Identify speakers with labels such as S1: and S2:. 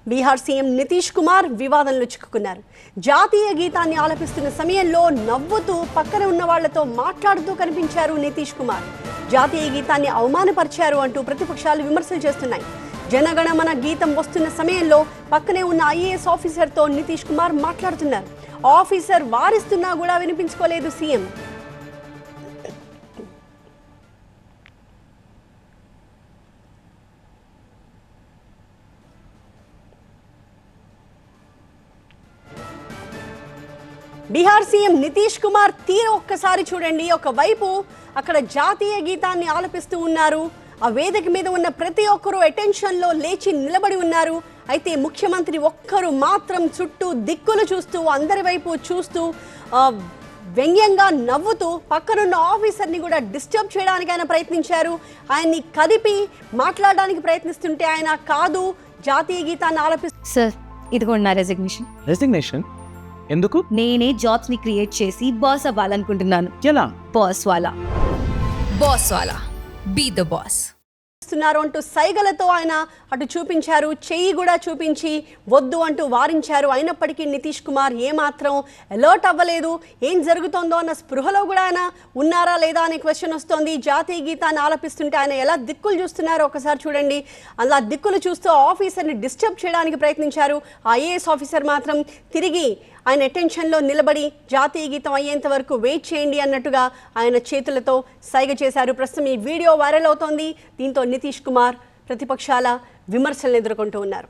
S1: Bihar CM Nitish Kumar వివాదంలో చిక్కుకున్నారు. జాతీయ గీతాన్ని ఆలపిస్తున్న సమయంలో నవ్వుతూ పక్కన ఉన్న వాళ్లతో మాట్లాడుతూ కనిపించారు నితీష్ కుమార్. జాతీయ గీతాన్ని అవమానపరిచారు అంటూ ప్రతిపక్షాలు విమర్శలు చేస్తున్నాయి. జనగణమన గీతం వస్తున్న సమయంలో పక్కనే ఉన్న ఐఏఎస్ ఆఫీసర్తో నితీష్ కుమార్ మాట్లాడుతున్నారు. ఆఫీసర్ వారిస్తున్నా కూడా వినిపించుకోలేదు సీఎం. బీహార్ సీఎం నితీష్ కుమార్ తీరు ఒక్కసారి చూడండి. ఒకవైపు అక్కడ జాతీయ గీతాన్ని ఆలపిస్తూ ఉన్నారు. ఆ వేదిక మీద ఉన్న ప్రతి ఒక్కరూ అటెన్షన్లో లేచి నిలబడి ఉన్నారు. అయితే ముఖ్యమంత్రి ఒక్కరు మాత్రం చుట్టూ దిక్కులు చూస్తూ అందరి వైపు చూస్తూ వ్యంగ్యంగా నవ్వుతూ పక్కనున్న ఆఫీసర్ని కూడా డిస్టర్బ్ చేయడానికి ఆయన ప్రయత్నించారు. ఆయన్ని కదిపి మాట్లాడడానికి ప్రయత్నిస్తుంటే ఆయన కాదు జాతీయ గీతాన్ని ఆలపిస్తూ,
S2: సార్ ఇదిగోండి నా రెసిగ్నేషన్.
S3: ఎందుకు?
S2: నేనే జాబ్స్ ని క్రియేట్ చేసి బాస్ అవ్వాలనుకుంటున్నాను.
S3: ఎలా?
S2: బాస్ వాలా బీ ద బాస్
S1: అంటూ సైగలతో ఆయన అటు చూపించారు. చెయ్యి కూడా చూపించి వద్దు అంటూ వారించారు. అయినప్పటికీ నితీష్ కుమార్ ఏమాత్రం అలర్ట్ అవ్వలేదు. ఏం జరుగుతోందో అన్న స్పృహలో కూడా ఆయన ఉన్నారా లేదా అనే క్వశ్చన్ వస్తోంది. జాతీయ గీతాన్ని ఆలపిస్తుంటే ఆయన ఎలా దిక్కులు చూస్తున్నారో ఒకసారి చూడండి. అలా దిక్కులు చూస్తూ ఆఫీసర్ని డిస్టర్బ్ చేయడానికి ప్రయత్నించారు. ఐఏఎస్ ఆఫీసర్ మాత్రం తిరిగి ఆయన అటెన్షన్లో నిలబడి జాతీయ గీతం అయ్యేంత వరకు వెయిట్ చేయండి అన్నట్టుగా ఆయన చేతులతో సైగ చేశారు. ప్రస్తుతం ఈ వీడియో వైరల్ అవుతోంది. దీంతో నితీష్ కుమార్ ప్రతిపక్షాల విమర్శలను ఎదుర్కొంటూ ఉన్నారు.